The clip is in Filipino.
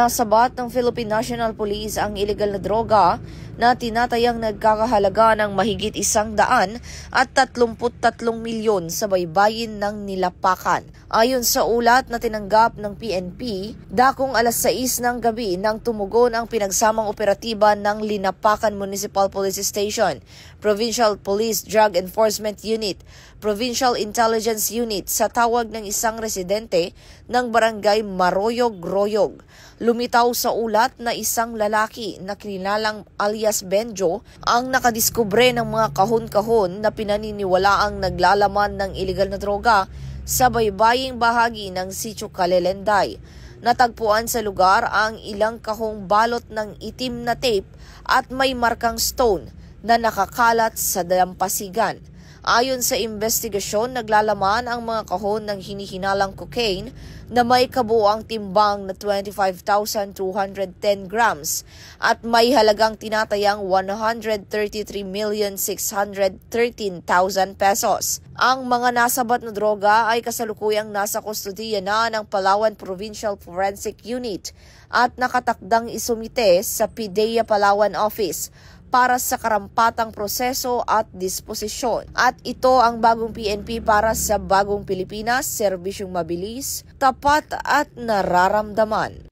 Nasabat ng Philippine National Police ang illegal na droga na tinatayang nagkakahalaga ng mahigit 133 milyon sa baybayin ng Nilapacan. Ayon sa ulat na tinanggap ng PNP, dakong alas 6 ng gabi nang tumugon ang pinagsamang operatiba ng Linapacan Municipal Police Station, Provincial Police Drug Enforcement Unit, Provincial Intelligence Unit sa tawag ng isang residente ng barangay Maroyog-Royog. Lumitaw sa ulat na isang lalaki na kinilalang alias Benjo ang nakadiskubre ng mga kahon-kahon na pinaniniwalaang naglalaman ng iligal na droga sa baybaying bahagi ng Sitio Calelenday. Natagpuan sa lugar ang ilang kahong balot ng itim na tape at may markang stone na nakakalat sa dalampasigan. Ayon sa investigasyon, naglalaman ang mga kahon ng hinihinalang cocaine na may kabuuang timbang na 25,210 grams at may halagang tinatayang 133,613,000 pesos. Ang mga nasabat na droga ay kasalukuyang nasa kustudiya na ng Palawan Provincial Forensic Unit at nakatakdang isumite sa PIDEA Palawan Office para sa karampatang proseso at disposisyon. At ito ang bagong PNP para sa bagong Pilipinas, serbisyong mabilis, tapat at nararamdaman.